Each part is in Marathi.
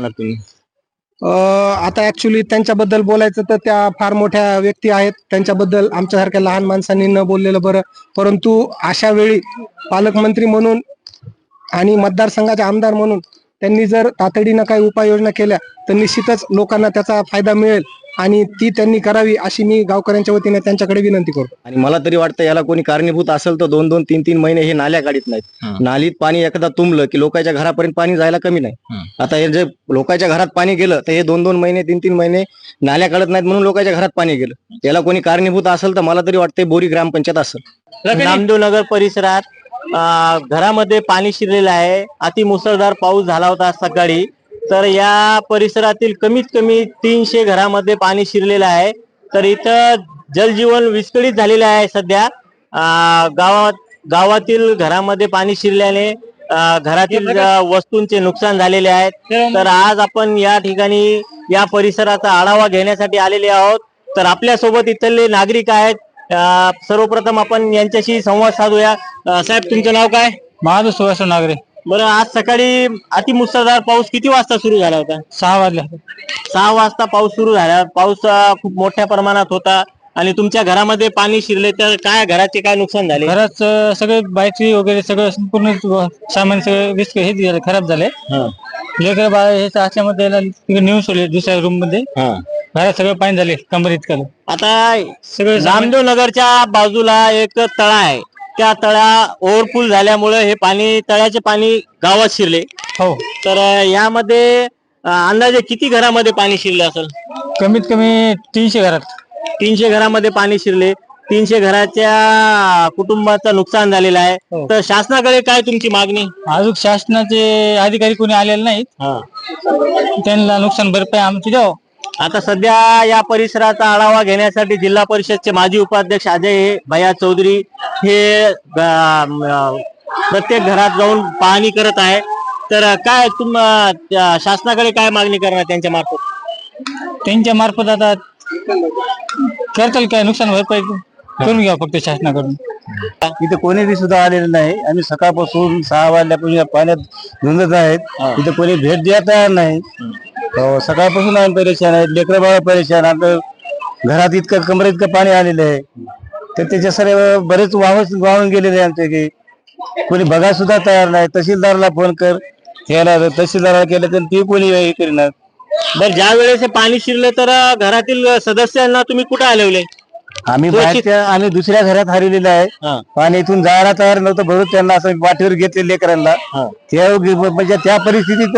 करणार तुम्ही? आता ऍक्च्युली त्यांच्याबद्दल बोलायचं तर त्या फार मोठ्या व्यक्ती आहेत. त्यांच्याबद्दल आमच्यासारख्या लहान माणसांनी न बोललेलं बरं. परंतु अशा वेळी पालकमंत्री म्हणून आणि मतदारसंघाचे आमदार म्हणून त्यांनी जर तातडीनं काही उपाययोजना केल्या तर निश्चितच लोकांना त्याचा फायदा मिळेल आणि ती त्यांनी करावी अशी मी गावकऱ्यांच्या वतीने त्यांच्याकडे विनंती करतो. आणि मला तरी वाटतं याला कोणी कारणीभूत असेल तर 2-2, 3-3 महिने हे नाल्या काढत नाहीत. नालीत पाणी एकदा तुंबलं की लोकांच्या घरापर्यंत पाणी जायला कमी नाही. आता हे जे लोकांच्या घरात पाणी गेलं तर हे 2-2 महिने 3-3 महिने नाल्या काढत नाहीत म्हणून लोकांच्या घरात पाणी गेलं. याला कोणी कारणीभूत असेल तर मला तरी वाटतं बोरी ग्रामपंचायत असेल. नामदेव नगर परिसरात घरामध्ये पाणी शिरलेलं आहे. अति मुसळधार पाऊस झाला होता सकाळी. तर या परिसरातील कमीत कमी 300 घरामध्ये पाणी शिरलेलं आहे. तर इथं जलजीवन विस्कळीत झालेलं आहे. सध्या गावातील घरामध्ये पाणी शिरल्याने घरातील वस्तूंचे नुकसान झालेले आहेत. तर आज आपण या ठिकाणी या परिसराचा आढावा घेण्यासाठी आलेले आहोत. तर आपल्या सोबत इथले नागरिक आहेत. सर्वप्रथम आपण यांच्याशी संवाद साधूया. साहेब, तुमचं नाव काय? माझं सुभाष नागरे. बरं, आज सकाळी अति मुसळधार पाऊस किती वाजता सुरू झाला होता? 6 वाजल्या. 6 वाजता पाऊस सुरू झाला. पाऊस खूप मोठ्या प्रमाणात होता आणि तुमच्या घरामध्ये पाणी शिरले. तर काय घराचे काय नुकसान झाले? घरात सगळे बॅटरी वगैरे सगळं संपूर्ण सामान सगळं हे झालं, खराब झाले. लेकर बाळ हे असल्यामध्ये तिकडे नेऊन सोडले दुसऱ्या रूम मध्ये. घरात सगळं पाणी झाले कमर इतकं. आता सगळं नामदेव नगरच्या बाजूला एक तळा आहे. त्या तळा ओव्हरफुल झाल्यामुळे हे पाणी, तळ्याचे पाणी गावात शिरले. हो. तर यामध्ये अंदाजे किती घरामध्ये पाणी शिरले असेल? कमीत कमी 300 घरात. 300 घरामध्ये पाणी शिरले. 300 घराच्या कुटुंबाचं नुकसान झालेलं आहे. तर शासनाकडे काय तुमची मागणी? अजून शासनाचे अधिकारी कोणी आलेले नाहीत. त्यांना नुकसान भरपाई आमची द्यावं. आता सध्या या परिसराचा आढावा घेण्यासाठी जिल्हा परिषदचे माजी उपाध्यक्ष अजय भैया चौधरी हे प्रत्येक घरात जाऊन पाहणी करत आहे. तर काय शासनाकडे काय मागणी करणार त्यांच्या मार्फत? आता करताल काय नुकसान भरपाई करून घ्या फक्त शासनाकडून. इथे कोणी सुद्धा आलेलं नाही. आम्ही सकाळपासून 6 वाजल्यापासून पाण्यात धुंदत आहेत. इथे कोणी भेट द्या तयार नाही. सकाळपासून आम्ही परेशान आहेत. लेकरं बाळ परेशान. आता घरात इतकं कमरे इतकं पाणी आलेलं आहे. तर त्याच्या सर्व बरेच वाहून गेलेले आहे आमचे की कोणी बघा सुद्धा तयार नाही. तहसीलदारला फोन कर, तहसीलदाराला केलं तर ती कोणी हे करणार. बरं, ज्या वेळेस पाणी शिरले तर घरातील सदस्यांना तुम्ही कुठे हलवले? आम्ही दुसऱ्या घरात हरवलेलं आहे. पाणी इथून जायला तयार नव्हतं भरून त्यांना असं वाटेवर घेतले लेकरांना. म्हणजे त्या परिस्थितीत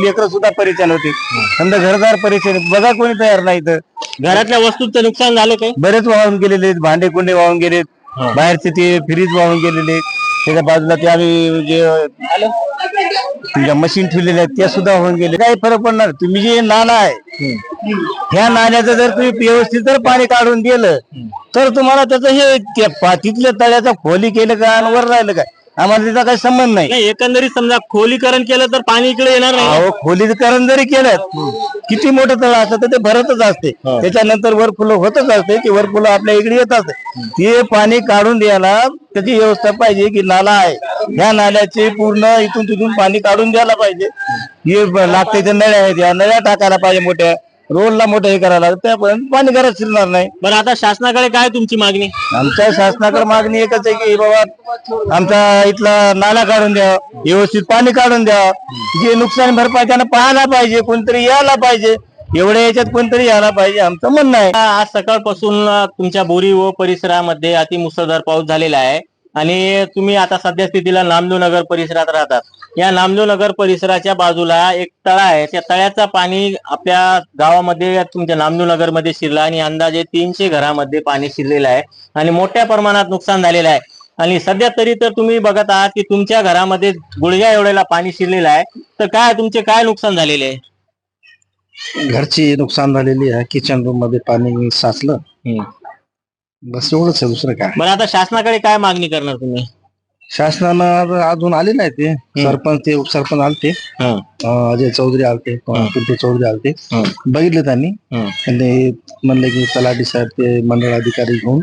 लेकर सुद्धा परेशान होते. समजा घरदार परेशान, बघा कोणी तयार नाही. तर घरातल्या वस्तूंचं नुकसान झालं काय? बरेच वाहून गेलेले आहेत. भांडे कुंडे वाहून गेलेत. बाहेरचे ते फ्रीज वाहून गेलेले. त्याच्या बाजूला ते आम्ही जे मशीन ठेवलेले आहेत त्या सुद्धा वाहून गेले. काही फरक पडणार. तुम्ही जे नाला आहे ह्या नाल्याचं जर तुम्ही व्यवस्थित जर पाणी काढून दिलं तर तुम्हाला त्याचं हे तिथल्या तळ्याचं खोली केलं का आणि वर राहिलं काय, आम्हाला त्याचा काही संबंध नाही. एकंदरीत समजा खोलीकरण केलं तर पाणी इकडे येणार नाही. खोलीकरण जरी केलं, किती मोठं तळ असतं तर ते भरतच असते. त्याच्यानंतर वरफुलं होतच असते. ती वरफुलं आपल्या इकडे येत असते. ते पाणी काढून द्यायला त्याची व्यवस्था पाहिजे की नाला आहे ह्या नाल्याचे पूर्ण इथून तिथून पाणी काढून द्यायला पाहिजे. हे लागते त्या नळ्या आहेत, या नळ्या टाकायला पाहिजे. मोठ्या रोडला मोठं हे करायला लागतं, त्यापर्यंत पाणी घरात शिरणार नाही. बरं, आता शासनाकडे काय तुमची मागणी? आमच्या शासनाकडे मागणी एकच आहे की बाबा आमचा इथला नाला काढून द्या, व्यवस्थित पाणी काढून द्या. जे नुकसान भरपाई त्यांना पाहायला पाहिजे, कोणतरी यायला पाहिजे. एवढ्या याच्यात कोणतरी यायला पाहिजे आमचं म्हणणं आहे. आज सकाळपासून तुमच्या बोरी व परिसरामध्ये अति मुसळधार पाऊस झालेला आहे आणि तुम्ही आता सध्या स्थितीला नामदेव नगर परिसरात राहतात. या नामदेव नगर परिसराच्या बाजूला एक तळा आहे. त्या तळ्याचं पाणी आपल्या गावामध्ये, तुमच्या नामदेव नगर मध्ये शिरलं आणि अंदाजे 300 घरामध्ये पाणी शिरलेलं आहे आणि मोठ्या प्रमाणात नुकसान झालेलं आहे. आणि सध्या तरी तर तुम्ही बघत आहात की तुमच्या घरामध्ये गुडघ्या एवढ्याला पाणी शिरलेलं आहे. तर काय तुमचे काय नुकसान झालेले आहे? घरची नुकसान झालेली आहे. किचन रूम मध्ये पाणी साचलं. बस एवढंच आहे, दुसरं काय. बरं, आता शासनाकडे काय मागणी करणार तुम्ही? शासनानं अजून आले नाही. ते उपसरपंच आलते, अजय चौधरी आलते, पिंटे चौधरी आलते. बघितले त्यांनी म्हणले की तलाठी साहेब ते मंडळ अधिकारी घेऊन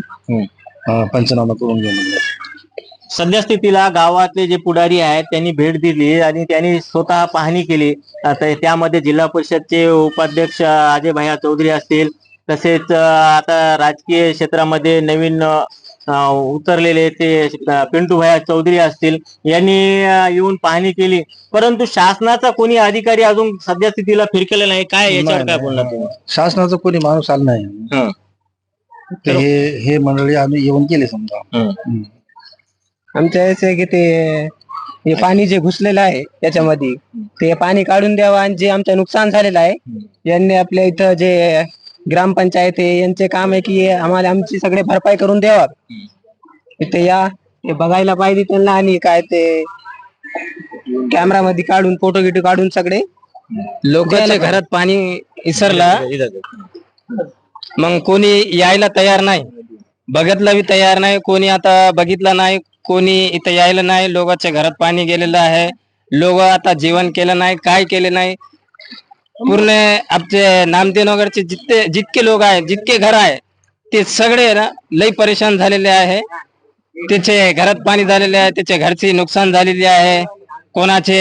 पंचनामा करून घेऊन म्हणले. सध्या स्थितीला गावातले जे पुढारी आहेत त्यांनी भेट दिली आणि त्यांनी स्वतः पाहणी केली. आता त्यामध्ये जिल्हा परिषदचे उपाध्यक्ष अजय भैया चौधरी असतील, तसेच आता राजकीय क्षेत्रामध्ये नवीन उतरलेले ते पिंटू भैया चौधरी असतील, यांनी येऊन पाहणी केली. परंतु शासनाचा कोणी अधिकारी अजून सध्या स्थितीला फिरकेला नाही. काय याच्यावर काय बोलणार तुम्ही? शासनाचा कोणी माणूस आला नाही. हं. ते हे मंडळी आम्ही येऊन गेले समजा. आमच्या याचे की ते हे पाणी जे घुसलेलं आहे त्याच्यामध्ये ते पाणी काढून द्यावं आणि जे आमचं नुकसान झालेलं आहे यांनी आपल्या इथं जे ग्रामपंचायत आहे यांचे काम आहे की आम्हाला आमची सगळे भरपाई करून द्यावा. इथे या हे बघायला पाहिजे त्यांना आणि काय ते कॅमेरा मध्ये काढून फोटो गिटो काढून सगळे लोकांच्या घरात पाणी इसरलं मग कोणी यायला तयार नाही, बघितलं बी तयार नाही कोणी. आता बघितलं नाही कोणी, इथं यायला नाही. लोकांच्या घरात पाणी गेलेलं आहे. लोक आता जेवण केलं नाही, काय केले नाही. पूर्ण आमचे नामदेवनगरचे जितके लोक आहेत, जितके घर आहे ते सगळे ना लई परेशान झालेले आहे. त्याचे घरात पाणी झालेले आहे, त्याच्या घरची नुकसान झालेली आहे. कोणाचे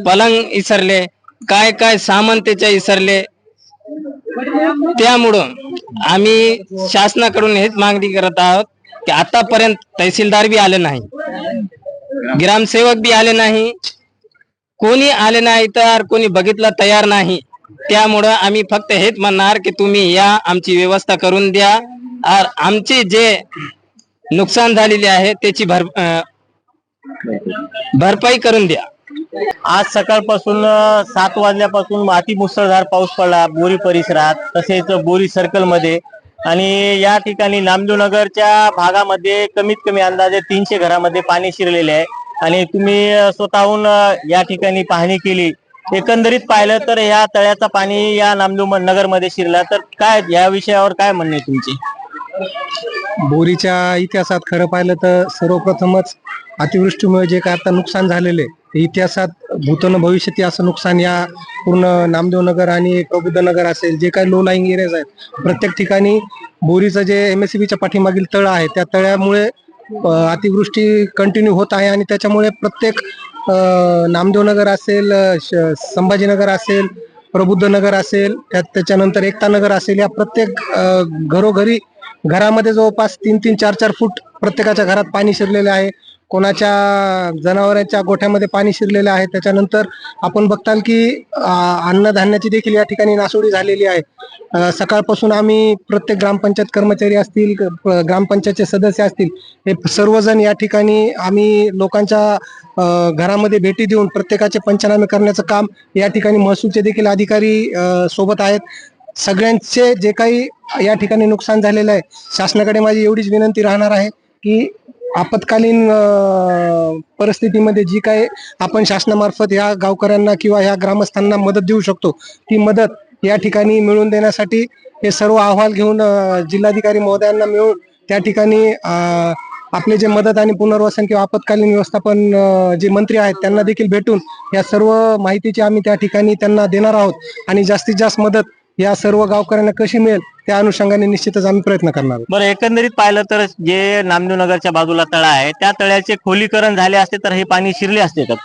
पलंग इसरले, काय काय सामान त्याच्या इसरले. त्यामुळं आम्ही शासनाकडून हेच मागणी करत आहोत की आतापर्यंत तहसीलदार बी आले नाही, ग्रामसेवक बी आले नाही, कोणी आले नाही, तर कोणी बघितलं तयार नाही. त्यामुळं आम्ही फक्त हेच म्हणणार की तुम्ही या, आमची व्यवस्था करून द्या. आमचे जे नुकसान झालेले आहे त्याची भरपाई करून द्या. आज सकाळपासून 7 वाजल्यापासून अति मुसळधार पाऊस पडला बोरी परिसरात, तसेच बोरी सर्कल मध्ये. आणि या ठिकाणी नामदेवनगरच्या भागामध्ये कमीत कमी अंदाजे 300 घरामध्ये पाणी शिरलेले आहे. आणि तुम्ही स्वतःहून या ठिकाणी पाहणी केली. एकंदरीत पाहिलं तर या तळ्याचा पाणी या नामदेवनगर मध्ये शिरला, तर काय या विषयावर काय म्हणणे तुमची? बोरीच्या इतिहासात खरं पाहिलं तर सर्वप्रथमच अतिवृष्टीमुळे जे काय आता नुकसान झालेले ते इतिहासात भूतन भविष्यात असं नुकसान या पूर्ण नामदेवनगर आणि प्रबुद्धनगर असेल जे काही लो लाईंग एरियाज आहेत प्रत्येक ठिकाणी बोरीचं जे MSCBच्या पाठीमागील तळ आहे त्या तळ्यामुळे अतिवृष्टी कंटिन्यू होत आहे. आणि त्याच्यामुळे प्रत्येक नामदेवनगर असेल, संभाजीनगर असेल, प्रबुद्धनगर असेल, त्याच्यानंतर एकता नगर असेल, या प्रत्येक घरोघरी घरामध्ये जवळपास 3-3, 4-4 फूट प्रत्येकाच्या घरात पाणी शिरलेले आहे. कोणाच्या जनावरांच्या गोठ्यामध्ये पाणी शिरलेले आहे. त्याच्यानंतर आपण बघताल की अन्नधान्याची देखील या ठिकाणी नासोडी झालेली आहे. सकाळपासून आम्ही प्रत्येक ग्रामपंचायत कर्मचारी असतील, ग्रामपंचायतचे सदस्य असतील, हे सर्वजण या ठिकाणी आम्ही लोकांच्या घरामध्ये भेटी देऊन प्रत्येकाचे पंचनामे करण्याचं काम या ठिकाणी महसूलचे देखील अधिकारी सोबत आहेत. सगळ्यांचे जे काही या ठिकाणी नुकसान झालेलं आहे, शासनाकडे माझी एवढीच विनंती राहणार आहे की आपत्कालीन परिस्थितीमध्ये जी काय आपण शासनामार्फत या गावकऱ्यांना किंवा या ग्रामस्थांना मदत देऊ शकतो ती मदत या ठिकाणी मिळवून देण्यासाठी हे सर्व अहवाल घेऊन जिल्हाधिकारी महोदयांना मिळून त्या ठिकाणी आपले जे मदत आणि पुनर्वसन किंवा आपत्कालीन व्यवस्थापन जे मंत्री आहेत त्यांना देखील भेटून या सर्व माहितीची आम्ही त्या ठिकाणी त्यांना देणार आहोत. आणि जास्तीत जास्त मदत या सर्व गावकऱ्यांना कशी मिळेल त्या अनुषंगाने निश्चितच आम्ही प्रयत्न करणार. बरं, एकंदरीत पाहिलं तर जे नामदेवनगरच्या बाजूला तळा आहे त्या तळ्याचे खोलीकरण झाले असते तर हे पाणी शिरले असते का?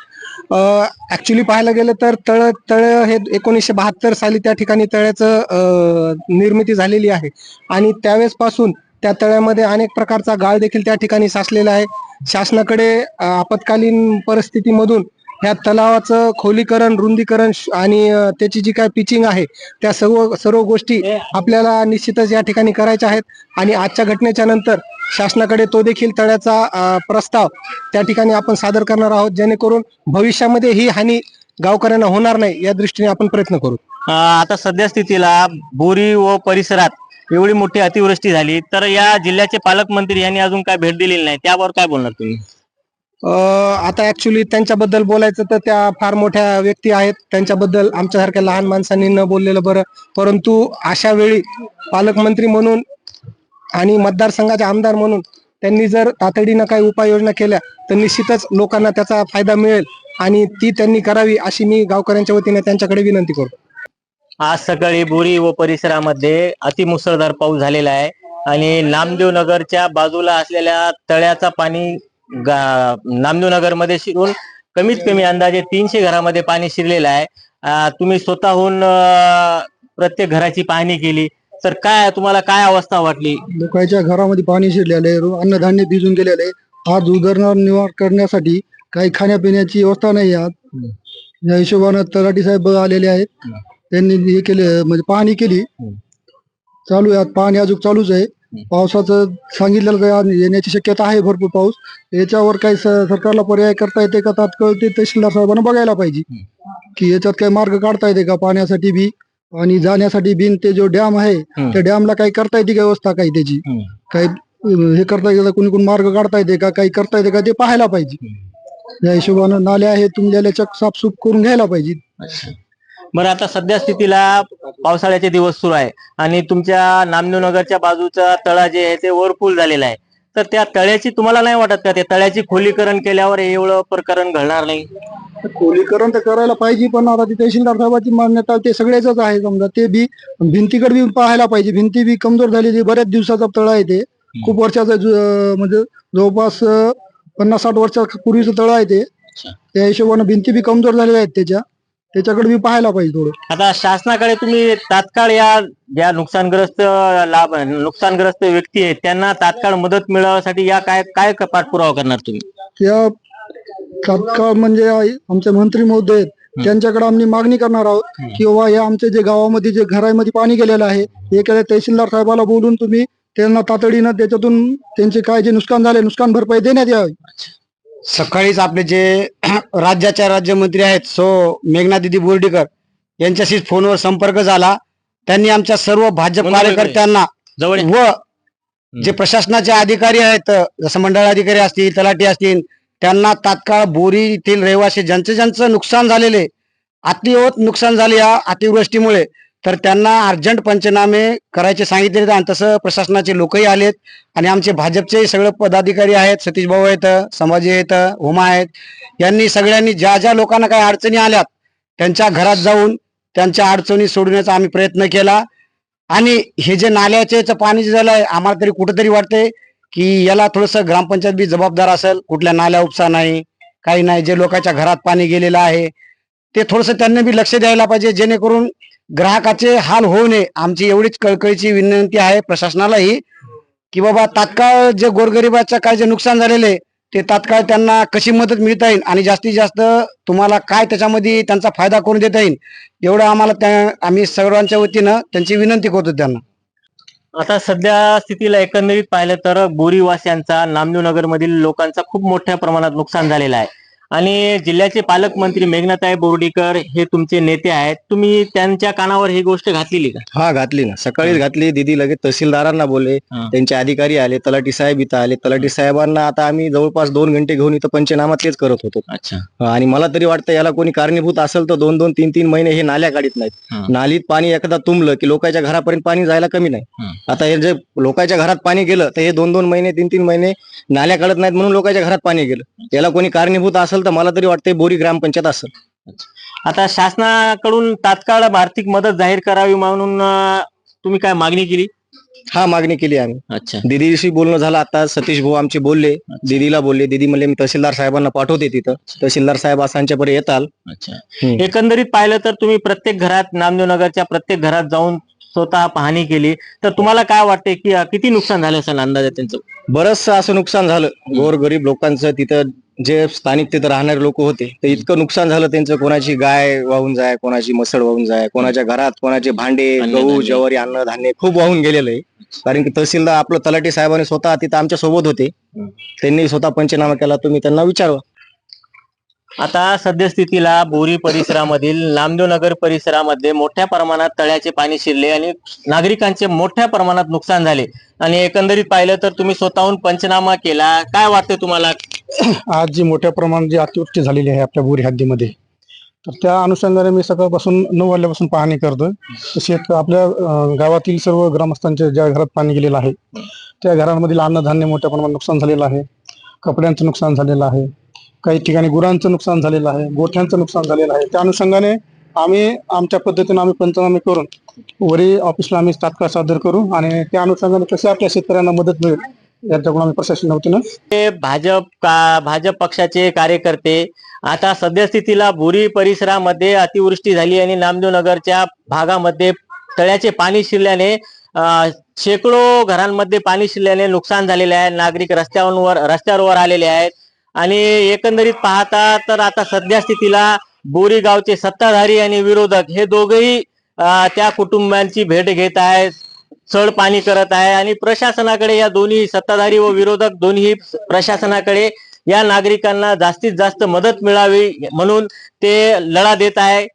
ऍक्च्युली पाहायला गेलं तर तळ हे 1972 साली त्या ठिकाणी तळ्याचं निर्मिती झालेली आहे. आणि त्यावेळेस पासून त्या तळ्यामध्ये अनेक प्रकारचा गाळ देखील त्या ठिकाणी साचलेला आहे. शासनाकडे आपत्कालीन परिस्थितीमधून ह्या तलावाचं खोलीकरण, रुंदीकरण आणि त्याची जी काय पिचिंग आहे त्या सर्व गोष्टी आपल्याला निश्चितच या ठिकाणी करायच्या आहेत. आणि आजच्या घटनेच्या नंतर शासनाकडे तो देखील तळ्याचा प्रस्ताव त्या ठिकाणी आपण सादर करणार आहोत, जेणेकरून भविष्यामध्ये ही हानी गावकऱ्यांना होणार नाही या दृष्टीने आपण प्रयत्न करू. आता सध्या स्थितीला बोरी व परिसरात एवढी मोठी अतिवृष्टी झाली तर या जिल्ह्याचे पालकमंत्री यांनी अजून काय भेट दिलेली नाही, त्यावर काय बोलणार तुम्ही? आता ऍक्च्युली त्यांच्याबद्दल बोलायचं तर त्या फार मोठ्या व्यक्ती आहेत, त्यांच्याबद्दल आमच्यासारख्या लहान माणसांनी न बोललेलं बरं. परंतु अशा वेळी पालकमंत्री म्हणून आणि मतदारसंघाचे आमदार म्हणून त्यांनी जर तातडीनं काही उपाययोजना केल्या तर निश्चितच लोकांना त्याचा फायदा मिळेल आणि ती त्यांनी करावी अशी मी गावकऱ्यांच्या वतीने त्यांच्याकडे विनंती करतो. आज सकाळी बोरी व परिसरामध्ये अतिमुसळधार पाऊस झालेला आहे. आणि नामदेव नगरच्या बाजूला असलेल्या तळ्याचा पाणी नामदेव नगर मध्ये शिरून कमीत कमी अंदाजे 300 घरामध्ये पाणी शिरलेलं आहे. तुम्ही स्वतःहून प्रत्येक घराची पाहणी केली तर काय तुम्हाला काय अवस्था वाटली? लोकांच्या घरामध्ये पाणी शिरलेलं आहे, अन्नधान्य भिजून गेलेलं आहे. आज उदरनिर्वाह करण्यासाठी काही खाण्यापिण्याची व्यवस्था नाही आज. या हिशोबानं तलाठी साहेब आलेले आहेत, त्यांनी हे केले म्हणजे पाहणी केली. चालू आहे, आज पाणी अजून चालूच आहे. पावसाचं सांगितलेलं काय येण्याची शक्यता आहे, भरपूर पाऊस. याच्यावर काही सरकारला पर्याय करता येते का तात्काळ ते तहसीलदार साहेबांना बघायला पाहिजे की याच्यात काही मार्ग काढता येते का पाण्यासाठी बी आणि जाण्यासाठी बिन ते जो डॅम आहे त्या डॅमला काही करता येते का व्यवस्था काही त्याची काही हे करता येते कोणी कोण मार्ग काढता येते का काही करता येते का ते पाहायला पाहिजे. या हिशोबानं नाल्या आहेत तुमच्या साफसूफ करून घ्यायला पाहिजे. बरं, आता सध्या स्थितीला पावसाळ्याचे दिवस सुरू आहे आणि तुमच्या नामदेव नगरच्या बाजूचा तळा जे आहे ते ओव्हरफुल झालेला आहे, तर त्या तळ्याची तुम्हाला नाही वाटत का ते तळ्याची खोलीकरण केल्यावर एवढं प्रकरण घडणार नाही? खोलीकरण तर करायला पाहिजे, पण आता ती तहसीलदार साहेबांची मान्यता ते सगळ्याच आहे. समजा ते बी भिंतीकडे बी पाहायला पाहिजे. भिंती बी कमजोर झालेली, बऱ्याच दिवसाचा तळा आहे ते, खूप वर्षाचा म्हणजे जवळपास 50-60 वर्षापूर्वीचं तळा आहे ते. त्या हिशोबाने भिंती बी कमजोर झालेल्या आहेत त्याच्याकडे बी पाहायला पाहिजे थोडं. आता शासनाकडे तुम्ही तात्काळ या ज्या नुकसानग्रस्त व्यक्ती आहेत त्यांना तात्काळ मदत मिळवण्यासाठी या काय काय पाठपुरावा करणार तुम्ही? त्या तात्काळ म्हणजे आमचे मंत्री महोदय आहेत, त्यांच्याकडे आम्ही मागणी करणार आहोत की बाबा या आमचे जे गावामध्ये जे घरामध्ये पाणी गेलेलं आहे एखाद्या तहसीलदार साहेबाला बोलून तुम्ही त्यांना तातडीनं त्याच्यातून त्यांचे काय जे नुकसान झाले नुकसान भरपाई देण्यात यावी. सकाळीच आपले जे राज्याच्या राज्यमंत्री आहेत मेघना दिदी बोर्डीकर यांच्याशी फोनवर संपर्क झाला. त्यांनी आमच्या सर्व भाजप कार्यकर्त्यांना व जे प्रशासनाचे अधिकारी आहेत जसं मंडळ अधिकारी असतील तलाठी असतील त्यांना तात्काळ बोरी येथील रहिवासी ज्यांचं नुकसान झालेले अतिवत नुकसान झाले या अतिवृष्टीमुळे तर त्यांना अर्जंट पंचनामे करायचे सांगितले. आणि तसं प्रशासनाचे लोकही आलेत आणि आमचे भाजपचे सगळे पदाधिकारी आहेत, सतीश भाऊ आहेत, संभाजी आहेत, उमा आहेत, यांनी सगळ्यांनी ज्या ज्या लोकांना काही अडचणी आल्यात त्यांच्या घरात जाऊन त्यांच्या अडचणी सोडवण्याचा आम्ही प्रयत्न केला. आणि हे जे नाल्याचे पाणी जे झालंय आम्हाला तरी कुठेतरी वाटतंय की याला थोडंसं ग्रामपंचायत बी जबाबदार असेल. कुठल्या नाल्या उपसा नाही काही नाही, जे लोकांच्या घरात पाणी गेलेलं आहे ते थोडंसं त्यांनी बी लक्ष द्यायला पाहिजे जेणेकरून ग्राहकाचे हाल होऊ नये. आमची एवढीच कळकळीची विनंती आहे प्रशासनालाही की बाबा तात्काळ जे गोरगरिबाच्या काय जे नुकसान झालेले ते तात्काळ त्यांना कशी मदत मिळता येईल आणि जास्तीत जास्त तुम्हाला काय त्याच्यामध्ये त्यांचा फायदा करून देता येईल एवढं आम्हाला आम्ही सर्वांच्या वतीनं त्यांची विनंती करतो त्यांना. आता सध्या स्थितीला एकंदरीत पाहिलं तर बोरीवासियांचा नामदेव नगर मधील लोकांचा खूप मोठ्या प्रमाणात नुकसान झालेलं आहे आणि जिल्ह्याचे पालकमंत्री मेघनाताई बोर्डीकर हे तुमचे नेते आहेत, तुम्ही त्यांच्या कानावर ही गोष्ट घातलेली का? हा, घातली ना, सकाळीच घातली. दिदी लगेच तहसीलदारांना बोलले, त्यांचे अधिकारी आले, तलाठी साहेब इथं आले. तलाठी साहेबांना आता आम्ही जवळपास 2 घंटे घेऊन इथं पंचनामा तेच करत होतो. अच्छा. आणि मला तरी वाटतं याला कोणी कारणीभूत असेल तर 2-2, 3-3 महिने हे नाल्या काढत नाहीत. नालीत पाणी एकदा तुंबलं की लोकांच्या घरापर्यंत पाणी जायला कमी नाही. आता हे जे लोकांच्या घरात पाणी गेलं तर हे 2-2 महिने 3-3 महिने नाल्या काढत नाहीत म्हणून लोकांच्या घरात पाणी गेलं. याला कोणी कारणीभूत असेल तर मला तरी वाटतंय बोरी ग्रामपंचायत असेल. आता शासनाकडून तात्काळ आर्थिक मदत जाहीर करावी म्हणून तुम्ही काय मागणी केली? हा, मागणी केली आम्ही. अच्छा. दीदीशी बोलणं झालं आता. सतीश भाऊ आमचे बोलले, दीदीला बोलले. दीदी म्हणले मी तहसीलदार साहेबांना पाठवते तिथं. तहसीलदार साहेब असांच्या पर्यंत येताल. अच्छा. एकंदरीत पाहिलं तर तुम्ही प्रत्येक घरात नामदेव नगरच्या प्रत्येक घरात जाऊन स्वतः पाहणी केली तर तुम्हाला काय वाटते की किती नुकसान झालं असेल अंदाजे त्यांचं? बरंचसं असं नुकसान झालं गोरगरीब लोकांचं. तिथं जे स्थानिक तिथं राहणारे लोक होते तर इतकं नुकसान झालं त्यांचं. कोणाची गाय वाहून जाय, कोणाची म्हसड वाहून जाय, कोणाच्या घरात कोणाचे भांडे गहू ज्वारी अन्नधान्य खूप वाहून गेलेलं आहे. कारण की तहसीलदार आपलं तलाठी साहेबांनी स्वतः तिथं आमच्या सोबत होते, त्यांनी स्वतः पंचनामा केला. तुम्ही त्यांना विचारवा. आता सद्यस्थितीला बोरी परिसरामधील नामदेव नगर परिसरामध्ये मोठ्या प्रमाणात तळ्याचे पाणी शिरले आणि नागरिकांचे मोठ्या प्रमाणात नुकसान झाले आणि एकंदरीत पाहिलं तर तुम्ही स्वतःहून पंचनामा केला. काय वाटतं तुम्हाला? आज जी मोठ्या प्रमाणात जी अतिवृष्टी झालेली आहे आपल्या बोरी हद्दीमध्ये तर त्या अनुषंगाने मी सकाळपासून 9 वाजल्यापासून पाहणी करतोय. तसेच आपल्या गावातील सर्व ग्रामस्थांच्या ज्या घरात पाणी गेलेलं आहे त्या घरांमधील अन्नधान्य मोठ्या प्रमाणात नुकसान झालेलं आहे, कपड्यांचं नुकसान झालेलं आहे, काही ठिकाणी गुरांचं नुकसान झालेलं आहे, गोठ्यांचं नुकसान झालेलं आहे. त्या अनुषंगाने आम्ही आमच्या पद्धतीने पंचनामे करून वरी ऑफिसला आम्ही तात्काळ सादर करू आणि त्या अनुषंगाने कशी आपल्या शेतकऱ्यांना मदत मिळेल याच्याकडून आम्ही प्रशासन वतीनं ते भाजप पक्षाचे कार्यकर्ते आता सद्यस्थितीला बोरी परिसरामध्ये अतिवृष्टी झाली आणि नामदेव नगरच्या भागामध्ये तळ्याचे पाणी शिरल्याने शेकडो घरांमध्ये पाणी शिरल्याने नुकसान झालेले आहे. नागरिक रस्त्यावर आलेले आहेत आणि एकंदरीत पाहता तर आता सध्या स्थितीला बोरी गावचे सत्ताधारी आणि विरोधक हे दोघेही त्या कुटुंबांची भेट घेत आहेत, चढ पाणी करत आहे आणि प्रशासनाकडे या दोन्ही सत्ताधारी व विरोधक दोन्ही प्रशासनाकडे या नागरिकांना जास्तीत जास्त मदत मिळावी म्हणून ते लढा देत आहे.